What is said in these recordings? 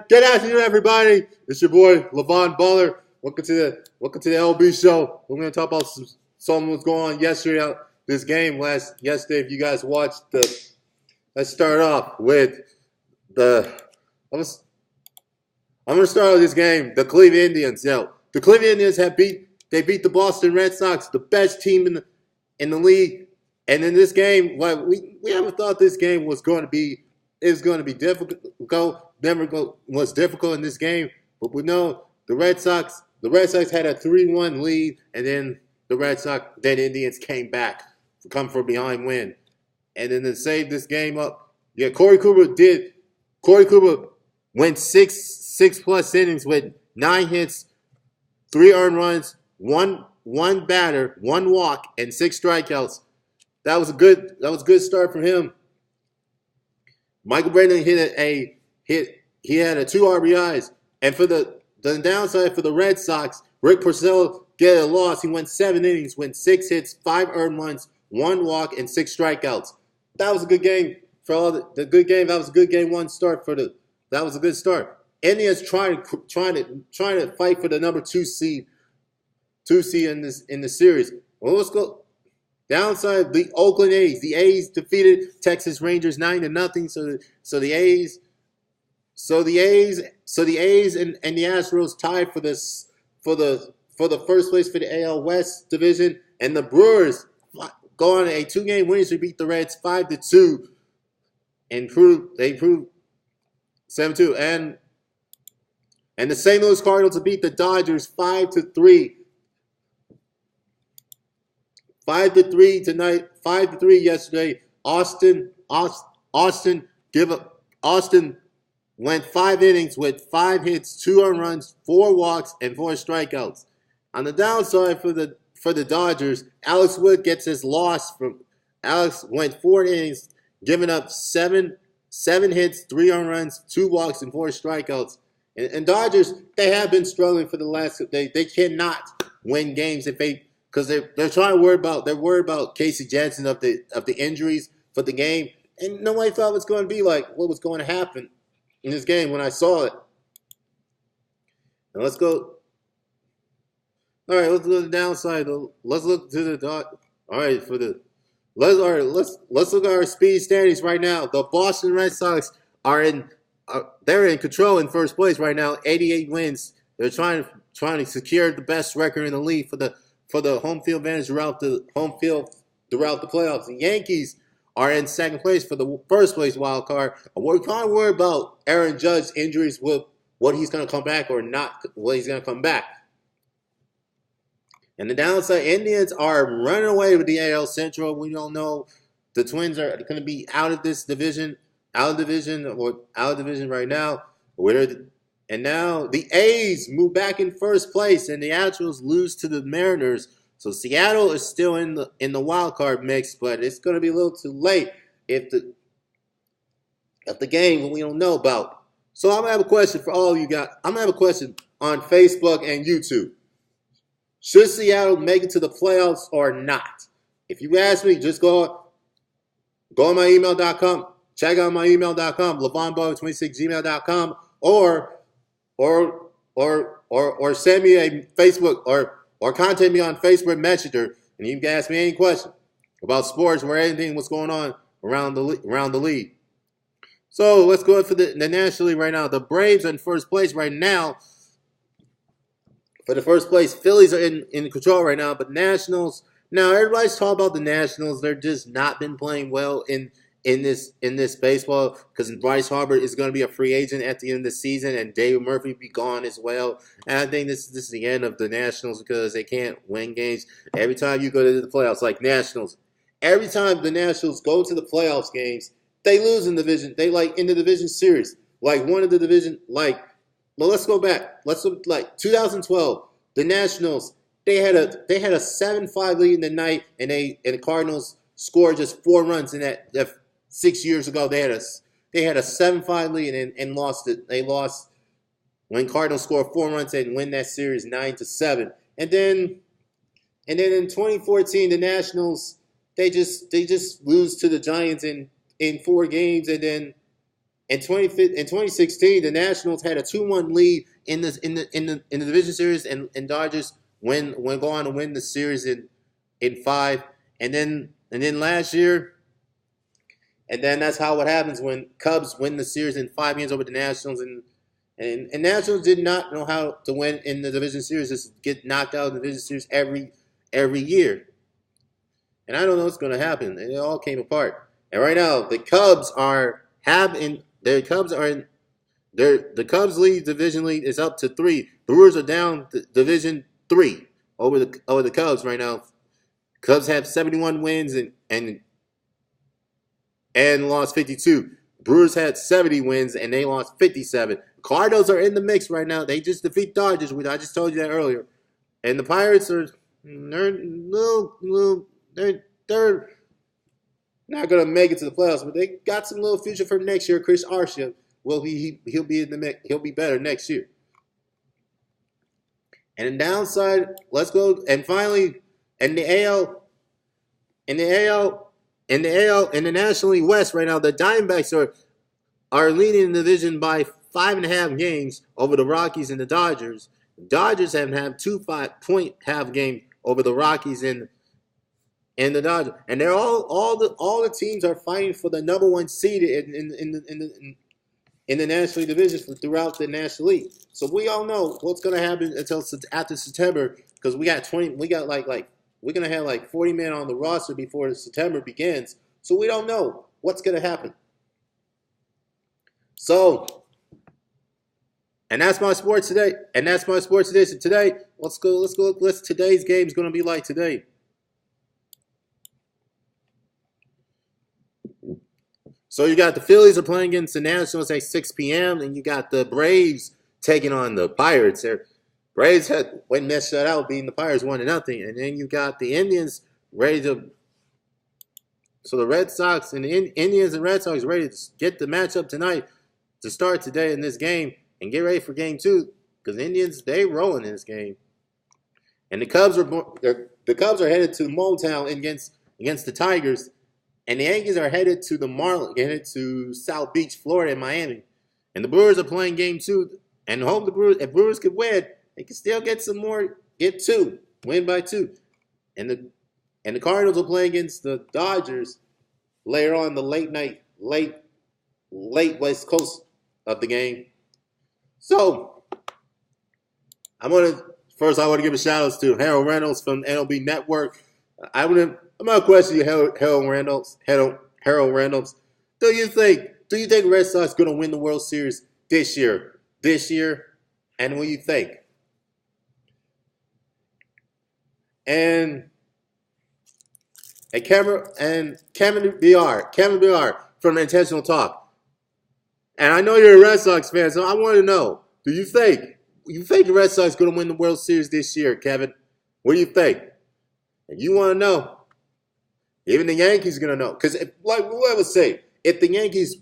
Good afternoon, everybody. It's your boy Levon Baller. Welcome to the LB show. We're gonna talk about something was going on yesterday. This game yesterday. If you guys watched let's start off with the. I'm gonna start with this game. The Cleveland Indians. The Cleveland Indians beat the Boston Red Sox, the best team in the league. And in this game, we never thought this game was going to be. It was going to be difficult. Was difficult in this game, but we know the Red Sox had a 3-1 lead, and then the Indians came back, come from behind win, and then to save this game up. Yeah, Corey Kluber went six plus innings with 9 hits, 3 earned runs, one batter, 1 walk, and 6 strikeouts. That was a good start for him. Michael Brennan he had 2 RBIs. And for the downside for the Red Sox, Rick Porcello get a loss. He went 7 innings, went 6 hits, 5 earned runs, 1 walk, and 6 strikeouts. That was a good game for all the good game. That was a good game 1 start that was a good start. Indians trying to fight for the number 2 seed in the series. Well, let's go. Downside, the Oakland A's. The A's defeated Texas Rangers 9-0. So the A's and the Astros tied for the first place for the AL West division, and the Brewers go on a 2-game winning streak, beat the Reds 5-2, and they proved 7-2, and the St. Louis Cardinals to beat the Dodgers 5-3. 5-3 tonight, 5-3 yesterday. Austin went 5 innings with 5 hits, 2 earned runs, 4 walks, and 4 strikeouts. On the downside for the Dodgers, Alex Wood gets his loss from Alex went 4 innings, giving up 7 hits, 3 earned runs, 2 walks, and 4 strikeouts. And Dodgers, they have been struggling for the last. They cannot win games because they're worried about Casey Janssen of the injuries for the game, and nobody thought it was going to be like what was going to happen in this game when I saw it. And let's go. All right, let's go to the downside. Let's look to the dot. All right, let's look at our speed standings right now. The Boston Red Sox they're in control in first place right now, 88 wins. They're trying to secure the best record in the league for the home field advantage throughout the playoffs. The Yankees are in second place for the first place wild card. We're kind of worried about Aaron Judge's injuries, with what he's going to come back or not, what he's going to come back. And the downside, Indians are running away with the AL Central. We don't know. The Twins are going to be out of division right now. And now the A's move back in first place, and the Astros lose to the Mariners. So Seattle is still in the wild card mix, but it's going to be a little too late if the game we don't know about. So I'm gonna have a question for all of you guys. I'm gonna have a question on Facebook and YouTube. Should Seattle make it to the playoffs or not? If you ask me, just go on my email.com, check out my email.com, LevonBoy26gmail.com, or send me a Facebook or contact me on Facebook Messenger, and you can ask me any question about sports or anything what's going on around the league. So let's go for the National League right now. The Braves are in first place right now. For the first place, Phillies are in control right now, but Nationals. Now everybody's talking about the Nationals. They're just not been playing well in this baseball, because Bryce Harper is going to be a free agent at the end of the season, and David Murphy be gone as well. And I think this is the end of the Nationals, because they can't win games. Every time you go to the playoffs, like Nationals, every time the Nationals go to the playoffs games, they lose in the division. They in the division series, one of the division, well, let's go back. Let's look 2012. The Nationals, they had a 7-5 lead in the night, and the Cardinals scored just 4 runs in that 6 years ago. They had a 7-5 lead and lost it. They lost when Cardinals scored 4 runs and win that series 9-7. And then in 2014, the Nationals they just lose to the Giants in 4 games, and then in 2016, the Nationals had a 2-1 lead in the division series, and Dodgers went go on to win the series in 5, and then last year, and then that's how what happens when Cubs win the series in 5 games over the Nationals, and Nationals did not know how to win in the division series, just get knocked out in the division series every year, and I don't know what's going to happen. It all came apart, and right now the Cubs the Cubs lead division lead is up to 3. Brewers are down division 3 over the Cubs right now. Cubs have 71 wins and lost 52. Brewers had 70 wins and they lost 57. Cardinals are in the mix right now. They just defeat Dodgers, which I just told you that earlier. And the Pirates they're not gonna make it to the playoffs, but they got some little future for next year. Chris Archer he'll be in the mix. He'll be better next year. And the downside, let's go and finally in the National League West right now, the Diamondbacks are leading the division by 5.5 games over the Rockies and the Dodgers. The Dodgers have had 2 5-point half games over the Rockies and the Dodgers, and they're all the teams are fighting for the number 1 seed in the National League division throughout the National League. So we all know what's going to happen until after September, because we're going to have like 40 men on the roster before September begins. So we don't know what's going to happen. So, and that's my sports today. So today, let's go. Today's game is going to be like today. So you got the Phillies are playing against the Nationals at 6 p.m. and you got the Braves taking on the Pirates. Braves went and shut out, beating the Pirates 1-0, and then you got the Indians ready to. So the Red Sox and the Indians and Red Sox ready to get the matchup tonight to start today in this game and get ready for Game 2, because the Indians they rolling in this game, and the Cubs are headed to Motown against the Tigers. And the Yankees are headed to South Beach, Florida, and Miami. And the Brewers are playing Game 2. And hope if Brewers could win, they can still get 2, win by 2. And the Cardinals will play against the Dodgers later on the late West Coast of the game. So I want to give a shout out to Harold Reynolds from MLB Network. I'm gonna question you, Harold Reynolds. Do you think Red Sox gonna win the World Series this year? And what do you think? And Kevin BR from Intentional Talk. And I know you're a Red Sox fan, so I want to know: do you think the Red Sox gonna win the World Series this year, Kevin? What do you think? And you want to know. Even the Yankees are gonna know, because like whoever say, if the Yankees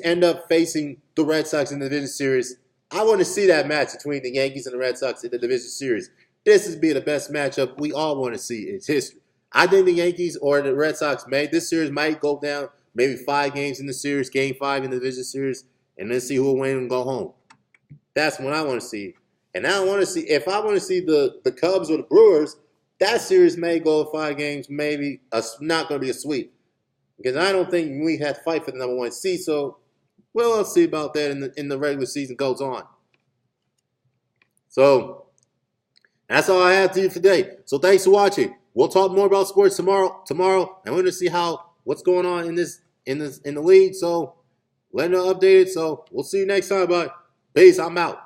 end up facing the Red Sox in the division series, I want to see that match between the Yankees and the Red Sox in the division series. This is be the best matchup we all want to see in history. I think the Yankees or the Red Sox this series might go down maybe 5 games in the series, Game 5 in the division series, and then see who will win and go home. That's what I want to see. And I want to see if I want to see the Cubs or the Brewers. That series may go 5 games, maybe not going to be a sweep, because I don't think we have to fight for the number 1 seed. So we'll see about that in the regular season goes on. So that's all I have to you today. So thanks for watching. We'll talk more about sports tomorrow, and we're going to see what's going on in the league. So let them know updated. So we'll see you next time. Bye. Peace. I'm out.